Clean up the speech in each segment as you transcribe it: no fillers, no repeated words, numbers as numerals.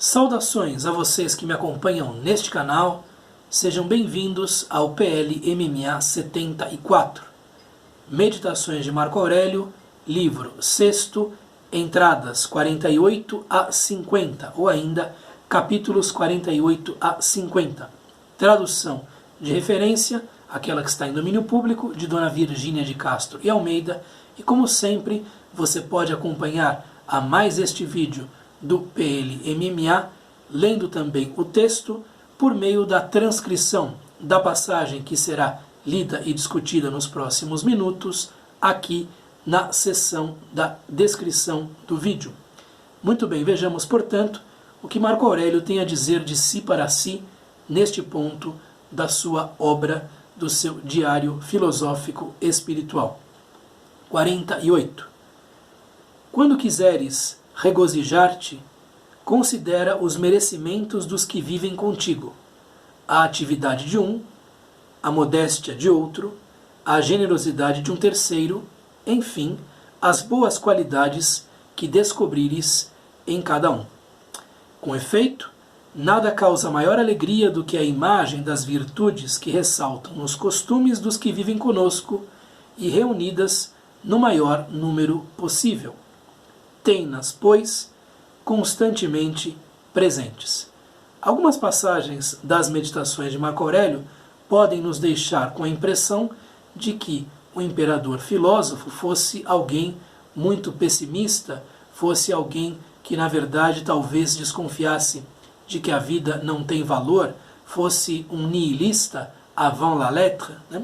Saudações a vocês que me acompanham neste canal, sejam bem-vindos ao PL MMA 74. Meditações de Marco Aurélio, livro 6º, entradas 48 a 50, ou ainda capítulos 48 a 50. Tradução de referência, aquela que está em domínio público, de Dona Virgínia de Castro e Almeida, e como sempre, você pode acompanhar a mais este vídeo do PL MMA, lendo também o texto por meio da transcrição da passagem que será lida e discutida nos próximos minutos, aqui na seção da descrição do vídeo. Muito bem, vejamos, portanto, o que Marco Aurélio tem a dizer de si para si neste ponto da sua obra, do seu diário filosófico espiritual. 48. Quando quiseres regozijar-te, considera os merecimentos dos que vivem contigo, a atividade de um, a modéstia de outro, a generosidade de um terceiro, enfim, as boas qualidades que descobrires em cada um. Com efeito, nada causa maior alegria do que a imagem das virtudes que ressaltam nos costumes dos que vivem conosco e reunidas no maior número possível. Tem-nas, pois, constantemente presentes. Algumas passagens das meditações de Marco Aurélio podem nos deixar com a impressão de que o imperador filósofo fosse alguém muito pessimista, fosse alguém que, na verdade, talvez desconfiasse de que a vida não tem valor, fosse um nihilista avant la lettre, né?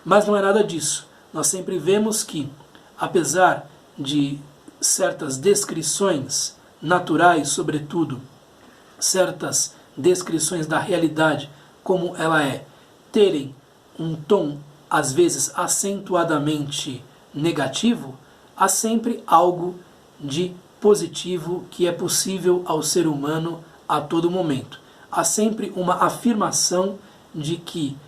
Mas não é nada disso. Nós sempre vemos que, apesar de certas descrições naturais, sobretudo, certas descrições da realidade como ela é, terem um tom, às vezes, acentuadamente negativo, há sempre algo de positivo que é possível ao ser humano a todo momento. Há sempre uma afirmação de que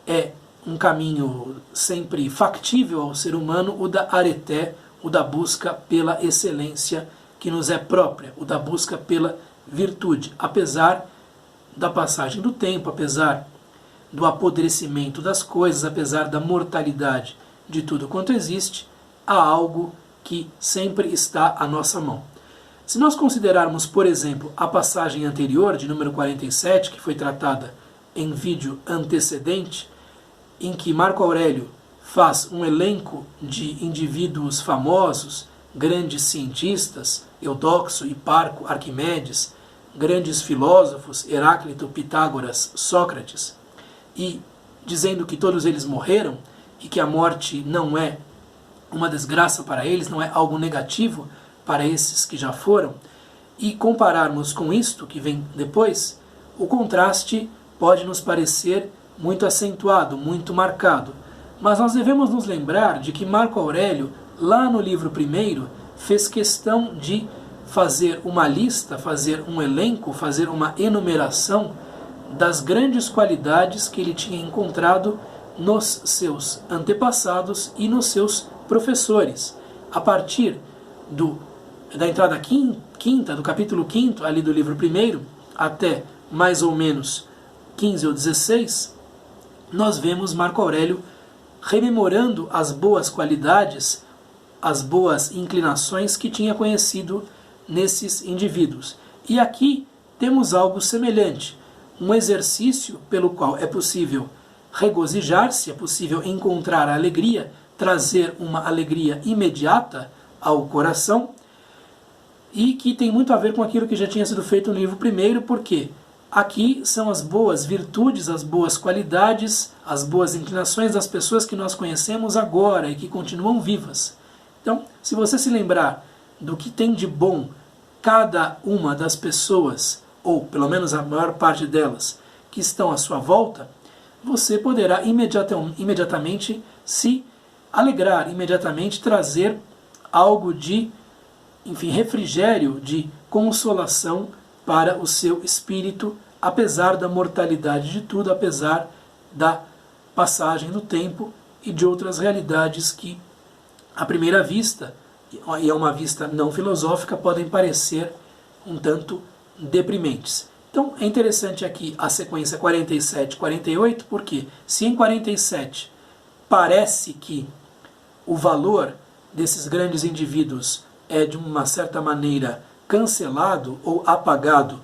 é um caminho sempre factível ao ser humano o da areté, o da busca pela excelência que nos é própria, o da busca pela virtude. Apesar da passagem do tempo, apesar do apodrecimento das coisas, apesar da mortalidade de tudo quanto existe, há algo que sempre está à nossa mão. Se nós considerarmos, por exemplo, a passagem anterior, de número 47, que foi tratada em vídeo antecedente, em que Marco Aurélio faz um elenco de indivíduos famosos, grandes cientistas, Eudoxo, Hiparco, Arquimedes, grandes filósofos, Heráclito, Pitágoras, Sócrates, e dizendo que todos eles morreram e que a morte não é uma desgraça para eles, não é algo negativo para esses que já foram, e compararmos com isto que vem depois, o contraste pode nos parecer muito acentuado, muito marcado. Mas nós devemos nos lembrar de que Marco Aurélio, lá no livro 1º, fez questão de fazer uma lista, fazer um elenco, fazer uma enumeração das grandes qualidades que ele tinha encontrado nos seus antepassados e nos seus professores. A partir da entrada quinta, do capítulo 5º, ali do livro 1º, até mais ou menos 15 ou 16, nós vemos Marco Aurélio rememorando as boas qualidades, as boas inclinações que tinha conhecido nesses indivíduos. E aqui temos algo semelhante, um exercício pelo qual é possível regozijar-se, é possível encontrar a alegria, trazer uma alegria imediata ao coração, e que tem muito a ver com aquilo que já tinha sido feito no livro 1º, porque aqui são as boas virtudes, as boas qualidades, as boas inclinações das pessoas que nós conhecemos agora e que continuam vivas. Então, se você se lembrar do que tem de bom cada uma das pessoas, ou pelo menos a maior parte delas, que estão à sua volta, você poderá imediatamente se alegrar, imediatamente trazer algo de, enfim, refrigério, de consolação para o seu espírito, apesar da mortalidade de tudo, apesar da passagem do tempo e de outras realidades que, à primeira vista, e é uma vista não filosófica, podem parecer um tanto deprimentes. Então é interessante aqui a sequência 47 e 48, porque se em 47 parece que o valor desses grandes indivíduos é de uma certa maneira cancelado ou apagado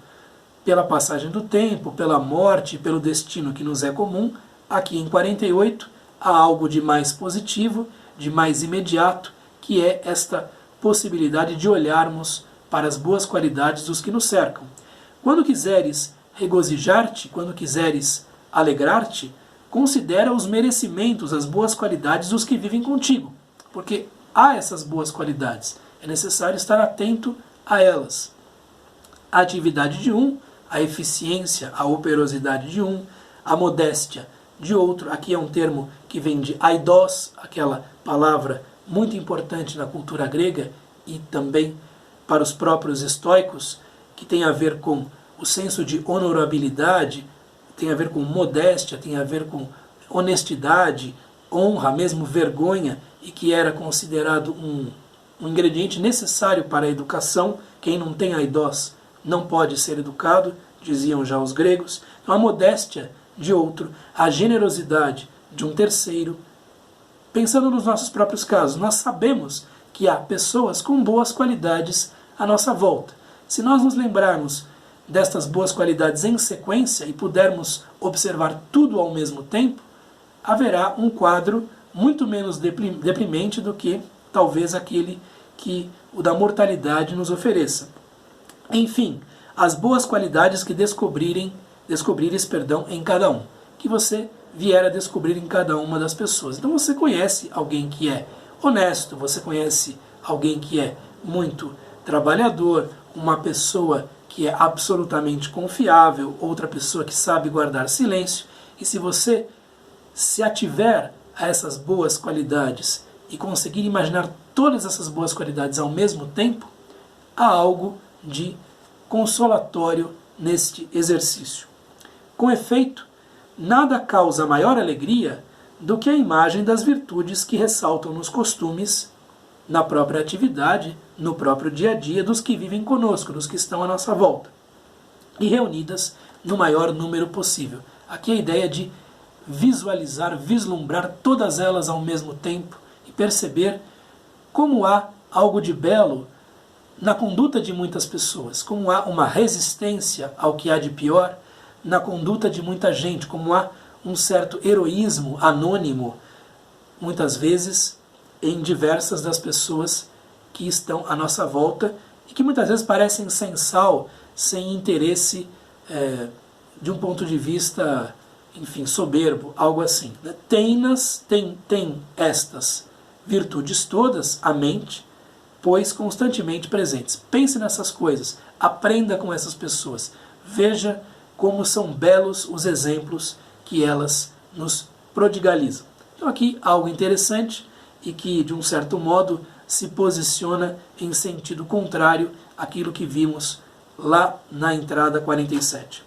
pela passagem do tempo, pela morte, pelo destino que nos é comum, aqui em 48 há algo de mais positivo, de mais imediato, que é esta possibilidade de olharmos para as boas qualidades dos que nos cercam. Quando quiseres regozijar-te, quando quiseres alegrar-te, considera os merecimentos, as boas qualidades dos que vivem contigo, porque há essas boas qualidades, é necessário estar atento a elas. A atividade de um, a eficiência, a operosidade de um, a modéstia de outro. Aqui é um termo que vem de aidos, aquela palavra muito importante na cultura grega e também para os próprios estoicos, que tem a ver com o senso de honorabilidade, tem a ver com modéstia, tem a ver com honestidade, honra, mesmo vergonha, e que era considerado um ingrediente necessário para a educação. Quem não tem aidos não pode ser educado, diziam já os gregos. Então a modéstia de outro, a generosidade de um terceiro. Pensando nos nossos próprios casos, nós sabemos que há pessoas com boas qualidades à nossa volta. Se nós nos lembrarmos destas boas qualidades em sequência e pudermos observar tudo ao mesmo tempo, haverá um quadro muito menos deprimente do que talvez aquele que o da mortalidade nos ofereça. Enfim, as boas qualidades que descobrires em cada um, que você vier a descobrir em cada uma das pessoas. Então você conhece alguém que é honesto, você conhece alguém que é muito trabalhador, uma pessoa que é absolutamente confiável, outra pessoa que sabe guardar silêncio, e se você se ativer a essas boas qualidades e conseguir imaginar todas essas boas qualidades ao mesmo tempo, há algo de consolatório neste exercício. Com efeito, nada causa maior alegria do que a imagem das virtudes que ressaltam nos costumes, na própria atividade, no próprio dia a dia dos que vivem conosco, dos que estão à nossa volta, e reunidas no maior número possível. Aqui a ideia de visualizar, vislumbrar todas elas ao mesmo tempo e perceber como há algo de belo na conduta de muitas pessoas, como há uma resistência ao que há de pior na conduta de muita gente, como há um certo heroísmo anônimo, muitas vezes em diversas das pessoas que estão à nossa volta e que muitas vezes parecem sem sal, sem interesse de um ponto de vista, enfim, soberbo, algo assim. Tem estas virtudes todas, a mente, pois constantemente presentes. Pense nessas coisas, aprenda com essas pessoas, veja como são belos os exemplos que elas nos prodigalizam. Então aqui algo interessante e que, de um certo modo, se posiciona em sentido contrário àquilo que vimos lá na entrada 47.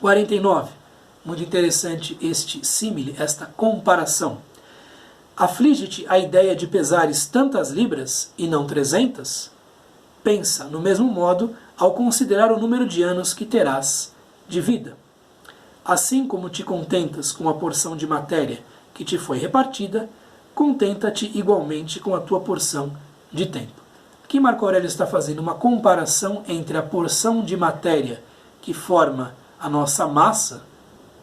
49. Muito interessante este símile, esta comparação. Aflige-te a ideia de pesares tantas libras e não 300? Pensa, no mesmo modo, ao considerar o número de anos que terás de vida. Assim como te contentas com a porção de matéria que te foi repartida, contenta-te igualmente com a tua porção de tempo. Aqui Marco Aurélio está fazendo uma comparação entre a porção de matéria que forma a nossa massa,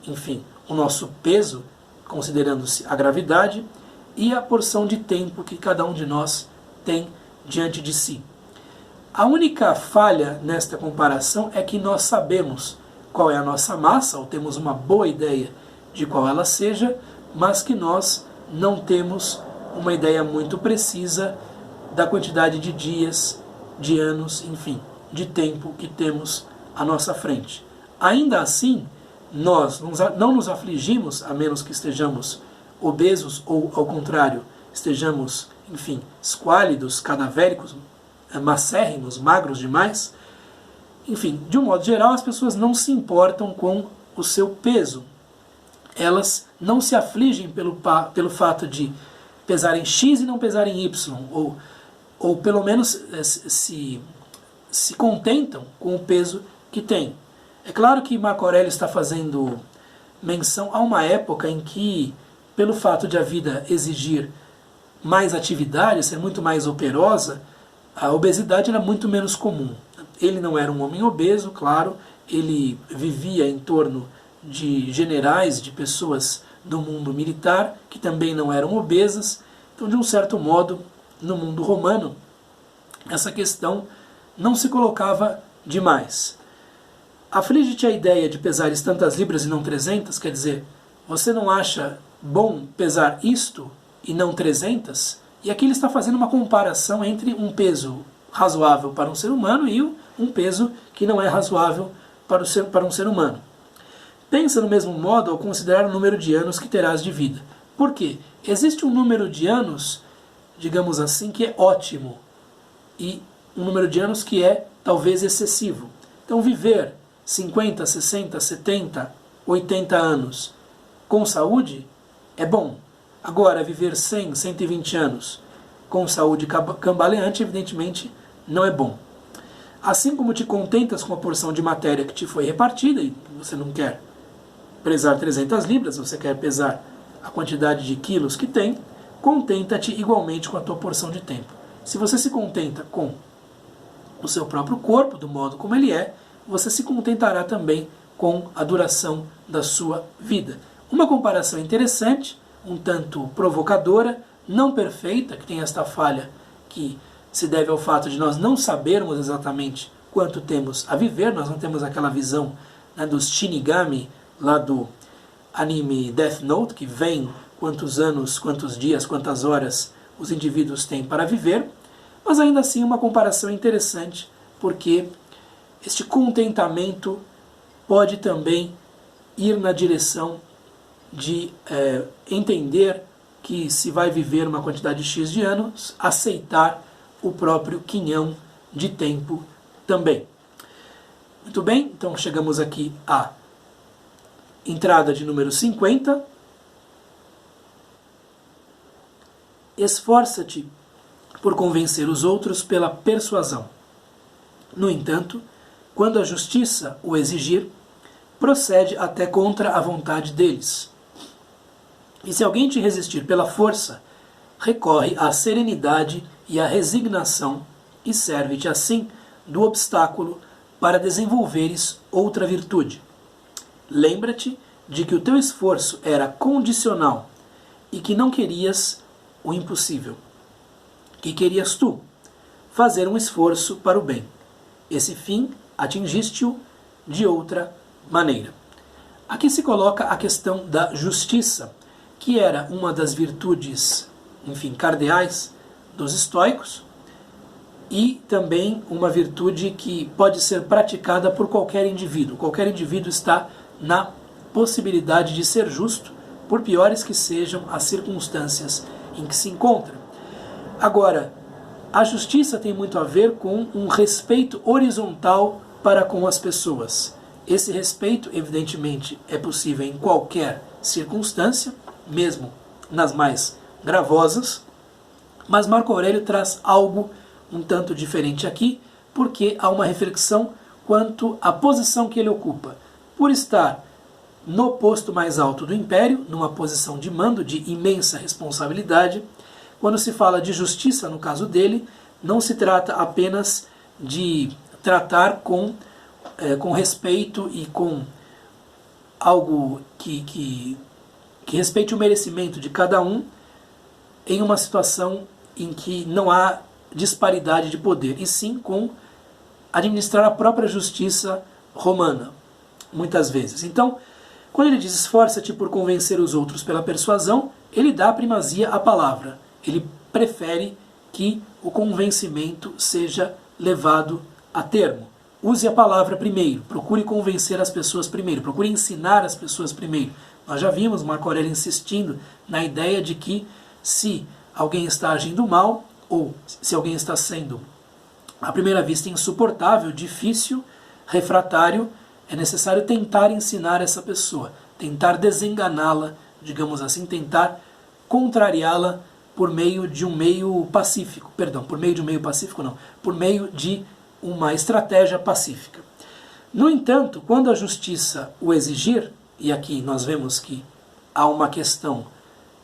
enfim, o nosso peso, considerando-se a gravidade, e a porção de tempo que cada um de nós tem diante de si. A única falha nesta comparação é que nós sabemos qual é a nossa massa, ou temos uma boa ideia de qual ela seja, mas que nós não temos uma ideia muito precisa da quantidade de dias, de anos, enfim, de tempo que temos à nossa frente. Ainda assim, nós não nos afligimos, a menos que estejamos obesos ou, ao contrário, estejamos, enfim, esquálidos, cadavéricos, macérrimos, magros demais. Enfim, de um modo geral, as pessoas não se importam com o seu peso. Elas não se afligem pelo fato de pesar em X e não pesar em Y, ou pelo menos se se contentam com o peso que têm. É claro que Marco Aurélio está fazendo menção a uma época em que, pelo fato de a vida exigir mais atividade, ser muito mais operosa, a obesidade era muito menos comum. Ele não era um homem obeso, claro, ele vivia em torno de generais, de pessoas do mundo militar, que também não eram obesas. Então, de um certo modo, no mundo romano, essa questão não se colocava demais. Aflige-te a ideia de pesares tantas libras e não 300, quer dizer, você não acha bom pesar isto e não 300? E aqui ele está fazendo uma comparação entre um peso razoável para um ser humano e um peso que não é razoável para um ser humano. Pensa no mesmo modo ao considerar o número de anos que terás de vida. Por quê? Existe um número de anos, digamos assim, que é ótimo, e um número de anos que é talvez excessivo. Então viver 50, 60, 70, 80 anos com saúde é bom. Agora, viver 100, 120 anos com saúde cambaleante, evidentemente, não é bom. Assim como te contentas com a porção de matéria que te foi repartida, e você não quer pesar 300 libras, você quer pesar a quantidade de quilos que tem, contenta-te igualmente com a tua porção de tempo. Se você se contenta com o seu próprio corpo, do modo como ele é, você se contentará também com a duração da sua vida. Uma comparação interessante, um tanto provocadora, não perfeita, que tem esta falha que se deve ao fato de nós não sabermos exatamente quanto temos a viver, nós não temos aquela visão, né, dos Shinigami, lá do anime Death Note, que vem quantos anos, quantos dias, quantas horas os indivíduos têm para viver, mas ainda assim uma comparação interessante, porque este contentamento pode também ir na direção de entender que se vai viver uma quantidade X de anos, aceitar o próprio quinhão de tempo também. Muito bem, então chegamos aqui à entrada de número 50. Esforça-te por convencer os outros pela persuasão. No entanto, quando a justiça o exigir, procede até contra a vontade deles. E se alguém te resistir pela força, recorre à serenidade e à resignação e serve-te assim do obstáculo para desenvolveres outra virtude. Lembra-te de que o teu esforço era condicional e que não querias o impossível. Que querias tu fazer um esforço para o bem. Esse fim atingiste-o de outra maneira. Aqui se coloca a questão da justiça, que era uma das virtudes, enfim, cardeais dos estoicos, e também uma virtude que pode ser praticada por qualquer indivíduo. Qualquer indivíduo está na possibilidade de ser justo, por piores que sejam as circunstâncias em que se encontra. Agora, a justiça tem muito a ver com um respeito horizontal para com as pessoas. Esse respeito, evidentemente, é possível em qualquer circunstância, mesmo nas mais gravosas, mas Marco Aurélio traz algo um tanto diferente aqui, porque há uma reflexão quanto à posição que ele ocupa. Por estar no posto mais alto do império, numa posição de mando, de imensa responsabilidade, quando se fala de justiça, no caso dele, não se trata apenas de tratar com respeito e com algo que respeite o merecimento de cada um em uma situação em que não há disparidade de poder, e sim com administrar a própria justiça romana, muitas vezes. Então, quando ele diz esforça-te por convencer os outros pela persuasão, ele dá primazia à palavra. Ele prefere que o convencimento seja levado a termo. Use a palavra primeiro, procure convencer as pessoas primeiro, procure ensinar as pessoas primeiro. Nós já vimos Marco Aurélio insistindo na ideia de que se alguém está agindo mal, ou se alguém está sendo, à primeira vista, insuportável, difícil, refratário, é necessário tentar ensinar essa pessoa, tentar desenganá-la, digamos assim, tentar contrariá-la por meio de um meio pacífico, por meio de uma estratégia pacífica. No entanto, quando a justiça o exigir, e aqui nós vemos que há uma questão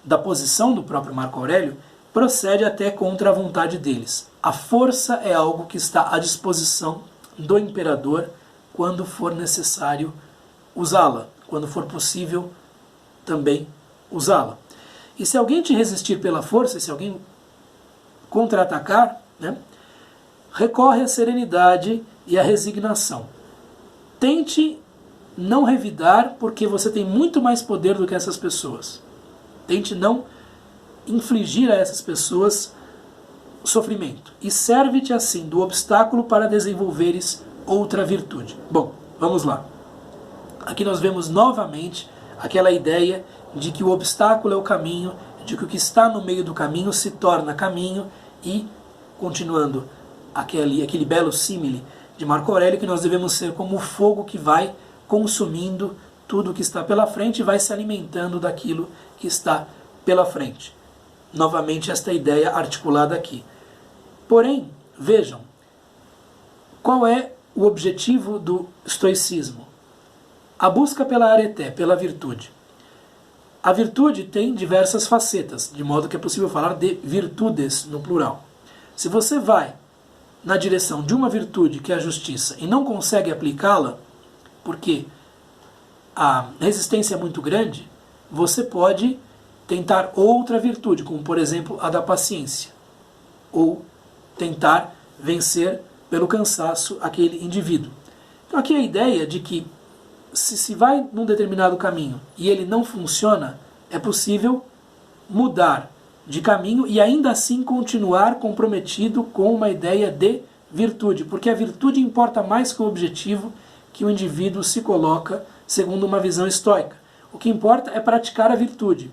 da posição do próprio Marco Aurélio, procede até contra a vontade deles. A força é algo que está à disposição do imperador quando for necessário usá-la, quando for possível também usá-la. E se alguém te resistir pela força, se alguém contra-atacar, né, recorre à serenidade e à resignação. Tente não revidar, porque você tem muito mais poder do que essas pessoas. Tente não infligir a essas pessoas sofrimento. E serve-te assim do obstáculo para desenvolveres outra virtude. Bom, vamos lá. Aqui nós vemos novamente aquela ideia de que o obstáculo é o caminho, de que o que está no meio do caminho se torna caminho e, continuando aquele belo símile de Marco Aurélio, que nós devemos ser como o fogo que vai consumindo tudo que está pela frente e vai se alimentando daquilo que está pela frente. Novamente esta ideia articulada aqui. Porém, vejam, qual é o objetivo do estoicismo? A busca pela areté, pela virtude. A virtude tem diversas facetas, de modo que é possível falar de virtudes no plural. Se você vai na direção de uma virtude, que é a justiça, e não consegue aplicá-la, porque a resistência é muito grande, você pode tentar outra virtude, como por exemplo a da paciência, ou tentar vencer pelo cansaço aquele indivíduo. Então aqui a ideia de que se vai num determinado caminho e ele não funciona, é possível mudar de caminho e ainda assim continuar comprometido com uma ideia de virtude, porque a virtude importa mais que o objetivo que o indivíduo se coloca segundo uma visão estoica. O que importa é praticar a virtude.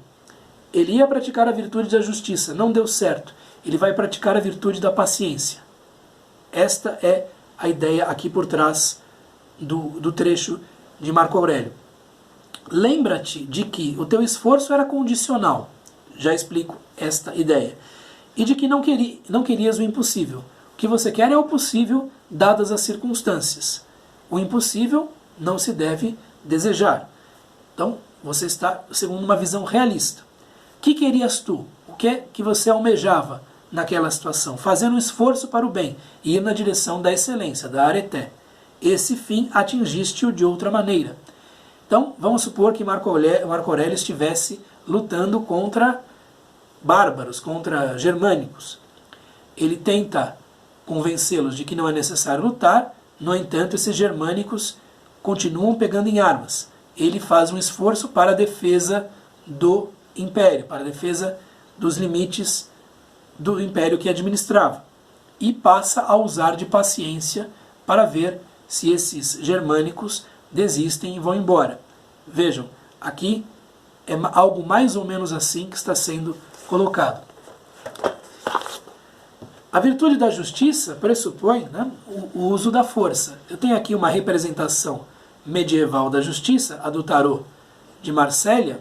Ele ia praticar a virtude da justiça, não deu certo. Ele vai praticar a virtude da paciência. Esta é a ideia aqui por trás do trecho de Marco Aurélio. Lembra-te de que o teu esforço era condicional. Já explico esta ideia. E de que não querias o impossível. O que você quer é o possível, dadas as circunstâncias. O impossível não se deve desejar. Então, você está segundo uma visão realista. O que querias tu? O que é que você almejava naquela situação? Fazendo um esforço para o bem e ir na direção da excelência, da areté. Esse fim atingiste-o de outra maneira. Então, vamos supor que Marco Aurélio estivesse lutando contra bárbaros, contra germânicos. Ele tenta convencê-los de que não é necessário lutar, no entanto, esses germânicos continuam pegando em armas. Ele faz um esforço para a defesa do império, para a defesa dos limites do império que administrava. E passa a usar de paciência para ver se esses germânicos desistem e vão embora. Vejam, aqui é algo mais ou menos assim que está sendo colocado. A virtude da justiça pressupõe, né, o uso da força. Eu tenho aqui uma representação medieval da justiça, a do tarô de Marsella.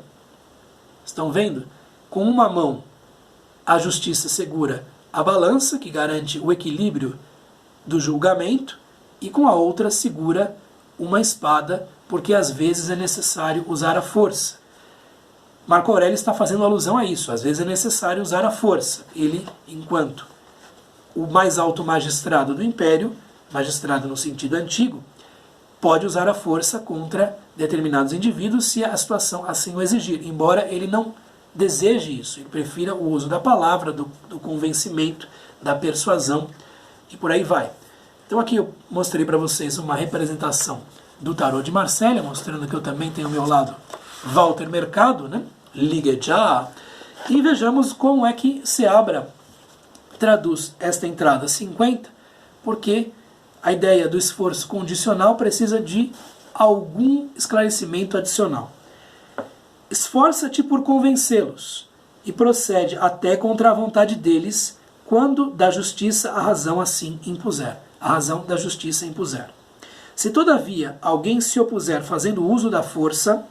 Estão vendo? Com uma mão a justiça segura a balança, que garante o equilíbrio do julgamento, e com a outra segura uma espada, porque às vezes é necessário usar a força. Marco Aurélio está fazendo alusão a isso. Às vezes é necessário usar a força. Ele, enquanto o mais alto magistrado do império, magistrado no sentido antigo, pode usar a força contra determinados indivíduos se a situação assim o exigir, embora ele não deseje isso, ele prefira o uso da palavra, do convencimento, da persuasão e por aí vai. Então aqui eu mostrei para vocês uma representação do tarô de Marsella, mostrando que eu também tenho ao meu lado Walter Mercado, né? Ligue já! E vejamos como é que Seabra traduz esta entrada 50, porque a ideia do esforço condicional precisa de algum esclarecimento adicional. Esforça-te por convencê-los, e procede até contra a vontade deles, quando da justiça a razão assim impuser. A razão da justiça impuser. Se todavia alguém se opuser fazendo uso da força,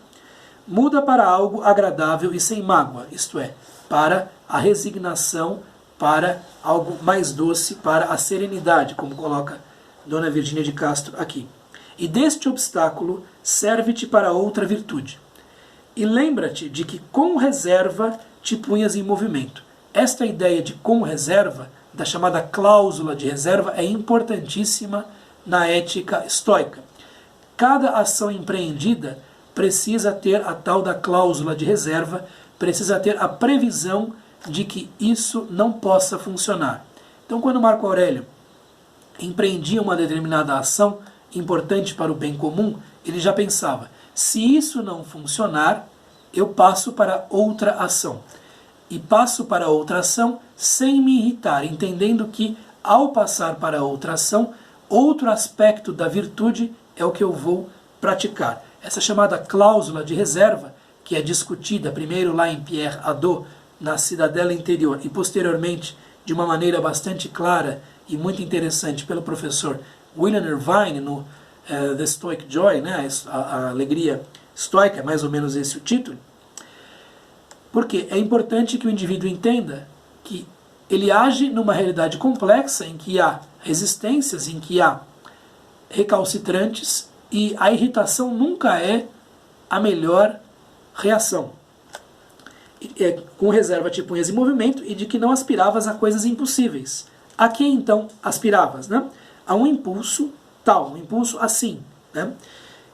muda para algo agradável e sem mágoa, isto é, para a resignação, para algo mais doce, para a serenidade, como coloca Dona Virgínia de Castro aqui. E deste obstáculo serve-te para outra virtude. E lembra-te de que com reserva te punhas em movimento. Esta ideia de com reserva, da chamada cláusula de reserva, é importantíssima na ética estoica. Cada ação empreendida precisa ter a tal da cláusula de reserva, precisa ter a previsão de que isso não possa funcionar. Então, quando Marco Aurélio empreendia uma determinada ação importante para o bem comum, ele já pensava, se isso não funcionar, eu passo para outra ação. E passo para outra ação sem me irritar, entendendo que, ao passar para outra ação, outro aspecto da virtude é o que eu vou praticar. Essa chamada cláusula de reserva, que é discutida primeiro lá em Pierre Hadot, na Cidadela Interior, e posteriormente, de uma maneira bastante clara e muito interessante, pelo professor William Irvine, no The Stoic Joy, né, a alegria estoica, mais ou menos esse o título. Porque é importante que o indivíduo entenda que ele age numa realidade complexa, em que há resistências, em que há recalcitrantes, e a irritação nunca é a melhor reação. Com reserva te punhas em movimento e de que não aspiravas a coisas impossíveis. A que então aspiravas? Né? A um impulso tal, um impulso assim. Né?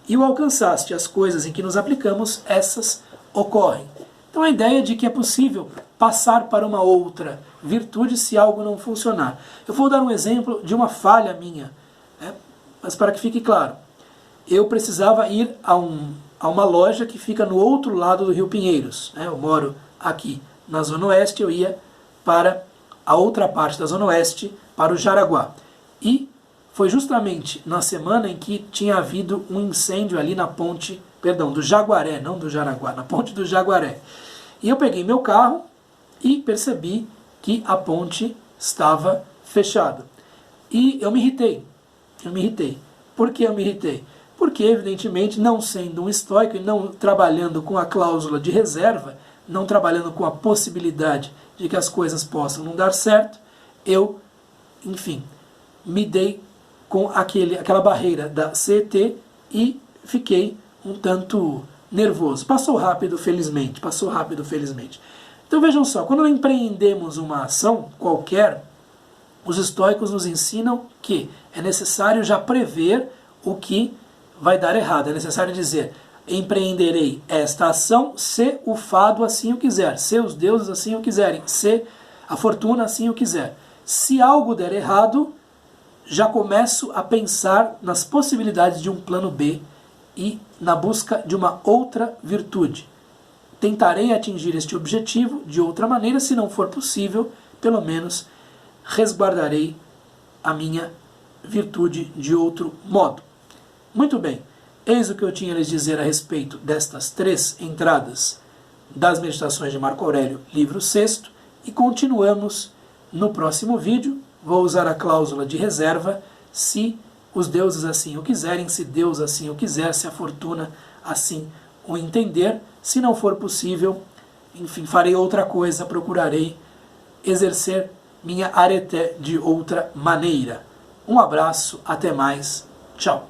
E o alcançaste, as coisas em que nos aplicamos, essas ocorrem. Então a ideia de que é possível passar para uma outra virtude se algo não funcionar. Eu vou dar um exemplo de uma falha minha, né? Mas para que fique claro. Eu precisava ir a uma loja que fica no outro lado do Rio Pinheiros. Né? Eu moro aqui na Zona Oeste, eu ia para a outra parte da Zona Oeste, para o Jaraguá. E foi justamente na semana em que tinha havido um incêndio ali na ponte, perdão, do Jaguaré, não do Jaraguá, na ponte do Jaguaré. E eu peguei meu carro e percebi que a ponte estava fechada. E eu me irritei. Por que eu me irritei? Porque, evidentemente, não sendo um estoico e não trabalhando com a cláusula de reserva, não trabalhando com a possibilidade de que as coisas possam não dar certo, eu, enfim, me dei com aquela barreira da CET e fiquei um tanto nervoso. Passou rápido, felizmente. Então vejam só, quando empreendemos uma ação qualquer, os estoicos nos ensinam que é necessário já prever o que vai dar errado. É necessário dizer, empreenderei esta ação se o fado assim o quiser, se os deuses assim o quiserem, se a fortuna assim o quiser. Se algo der errado, já começo a pensar nas possibilidades de um plano B e na busca de uma outra virtude. Tentarei atingir este objetivo de outra maneira, se não for possível, pelo menos resguardarei a minha virtude de outro modo. Muito bem, eis o que eu tinha a lhes dizer a respeito destas 3 entradas das Meditações de Marco Aurélio, livro 6º, e continuamos no próximo vídeo. Vou usar a cláusula de reserva, se os deuses assim o quiserem, se Deus assim o quiser, se a fortuna assim o entender. Se não for possível, enfim, farei outra coisa, procurarei exercer minha arete de outra maneira. Um abraço, até mais, tchau.